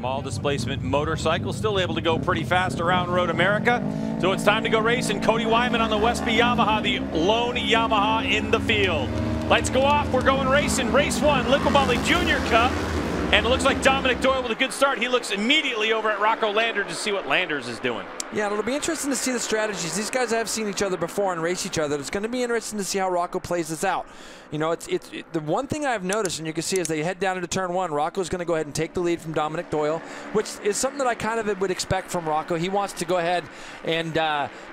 Small displacement motorcycle, still able to go pretty fast around Road America. So it's time to go racing. Cody Wyman on the Westby Yamaha, the lone Yamaha in the field. Lights go off, we're going racing. Race 1, Liqui Moly Junior Cup. And it looks like Dominic Doyle with a good start. He looks immediately over at Rocco Landers to see what Landers is doing. Yeah, it'll be interesting to see the strategies. These guys have seen each other before and race each other. It's going to be interesting to see how Rocco plays this out. You know, the one thing I've noticed, and you can see as they head down into turn 1, Rocco's going to go ahead and take the lead from Dominic Doyle, which is something that I kind of would expect from Rocco. He wants to go ahead and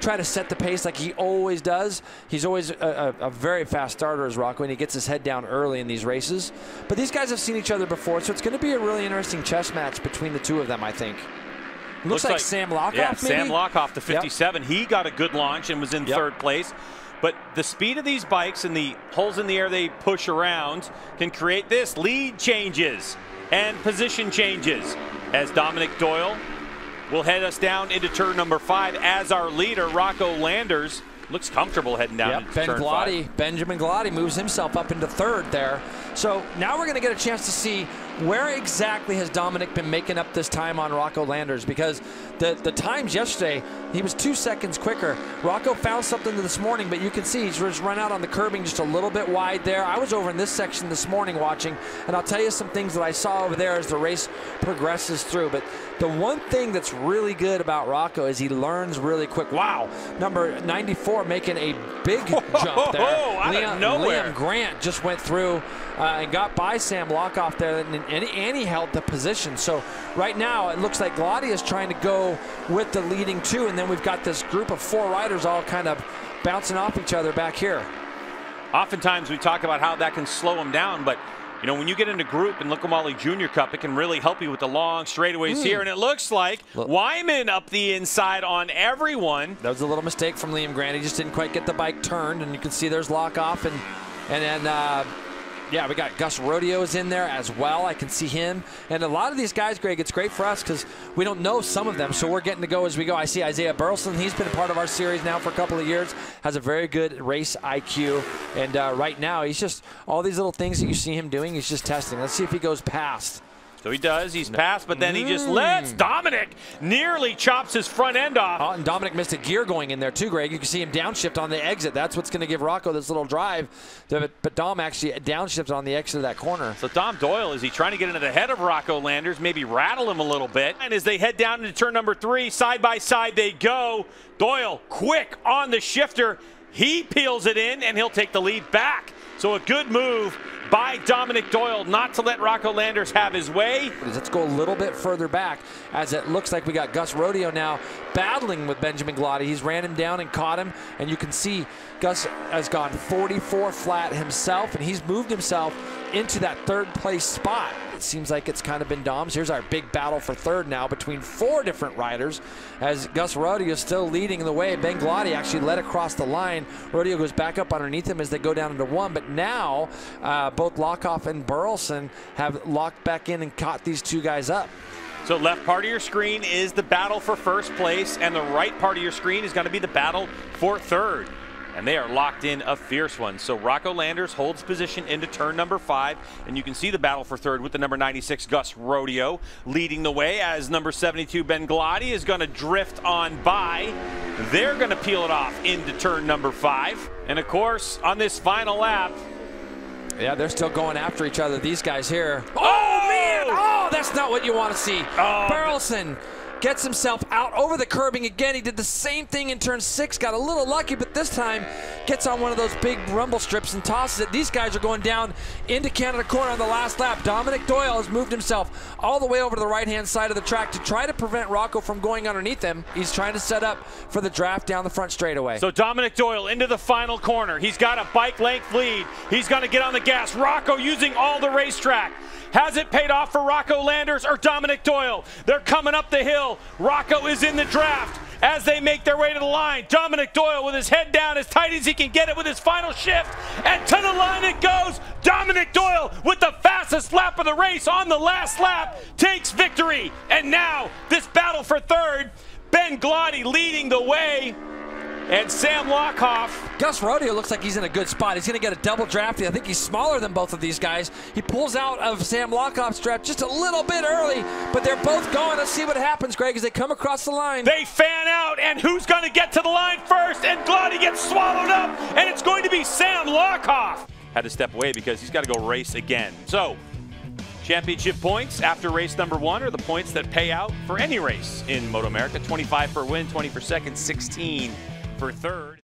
try to set the pace like he always does. He's always a very fast starter as Rocco, and he gets his head down early in these races. But these guys have seen each other before, so it's going to be a really interesting chess match between the two of them, I think. Looks like Sam Lochoff, yeah, maybe? Sam Lochoff, the 57. Yep. He got a good launch and was in third place. But the speed of these bikes and the holes in the air they push around can create this. Lead changes and position changes as Dominic Doyle will head us down into turn number 5 as our leader, Rocco Landers. Looks comfortable heading down into turn 5. Benjamin Glady moves himself up into 3rd there. So now we're going to get a chance to see where exactly has Dominic been making up this time on Rocco Landers, because the times yesterday, he was 2 seconds quicker. Rocco found something this morning, but you can see he's just run out on the curbing just a little bit wide there. I was over in this section this morning watching, and I'll tell you some things that I saw over there as the race progresses through. But the one thing that's really good about Rocco is he learns really quick. Wow, number 94 making a big jump there. Out of nowhere. Liam Grant just went through and got by Sam Lochoff there, and he held the position. So right now it looks like Glady is trying to go with the leading 2, and then we've got this group of 4 riders all kind of bouncing off each other back here. Oftentimes we talk about how that can slow them down, but you know, when you get into group in Liqui Moly Junior Cup, it can really help you with the long straightaways here. And it looks like Wyman up the inside on everyone. That was a little mistake from Liam Grant. He just didn't quite get the bike turned, and you can see there's Lochoff, and then yeah, we got Gus Rodeo's in there as well. I can see him. And a lot of these guys, Greg, it's great for us because we don't know some of them, so we're getting to go as we go. I see Isaiah Burleson. He's been a part of our series now for a couple of years, has a very good race IQ. And right now, he's just, all these little things that you see him doing, he's just testing. Let's see if he goes past. So he does, he's passed, but then he just lets Dominic nearly chops his front end off. Oh, and Dominic missed a gear going in there too, Greg. You can see him downshift on the exit. That's what's going to give Rocco this little drive. But Dom actually downshifted on the exit of that corner. So Dom Doyle, is he trying to get into the head of Rocco Landers, maybe rattle him a little bit? And as they head down into turn number 3, side by side they go. Doyle quick on the shifter. He peels it in, and he'll take the lead back. So a good move by Dominic Doyle not to let Rocco Landers have his way. Let's go a little bit further back as it looks like we got Gus Rodeo now battling with Benjamin Glady. He's ran him down and caught him, and you can see Gus has gone 44 flat himself, and he's moved himself into that 3rd place spot. It seems like it's kind of been Dom's. Here's our big battle for 3rd now between 4 different riders as Gus Rodeo is still leading the way. Ben Glady actually led across the line. Rodeo goes back up underneath him as they go down into 1, but now both Lochoff and Burleson have locked back in and caught these 2 guys up. So left part of your screen is the battle for 1st place, and the right part of your screen is going to be the battle for 3rd. And they are locked in a fierce one. So Rocco Landers holds position into turn number 5, and you can see the battle for 3rd with the number 96 Gus Rodeo leading the way as number 72 Ben Glady is going to drift on by. They're going to peel it off into turn number 5. And of course, on this final lap, yeah, they're still going after each other, these guys here. Oh, man! Oh, that's not what you want to see. Burleson gets himself out over the curbing again. He did the same thing in turn 6, got a little lucky, but this time gets on one of those big rumble strips and tosses it. These guys are going down into Canada Corner on the last lap. Dominic Doyle has moved himself all the way over to the right-hand side of the track to try to prevent Rocco from going underneath him. He's trying to set up for the draft down the front straightaway. So Dominic Doyle into the final corner. He's got a bike length lead. He's going to get on the gas. Rocco using all the racetrack. Has it paid off for Rocco Landers or Dominic Doyle? They're coming up the hill. Rocco is in the draft as they make their way to the line. Dominic Doyle with his head down as tight as he can get it with his final shift. And to the line it goes. Dominic Doyle with the fastest lap of the race on the last lap takes victory. And now this battle for 3rd, Ben Glady leading the way. And Sam Lochoff. Gus Rodeo looks like he's in a good spot. He's going to get a double drafty. I think he's smaller than both of these guys. He pulls out of Sam Lochoff's draft just a little bit early, but they're both going. Let's see what happens, Greg, as they come across the line. They fan out, and who's going to get to the line first? And Glotty gets swallowed up, and it's going to be Sam Lochoff. Had to step away because he's got to go race again. So, championship points after race number 1 are the points that pay out for any race in MotoAmerica. 25 for win, 20 for second, 16 for third.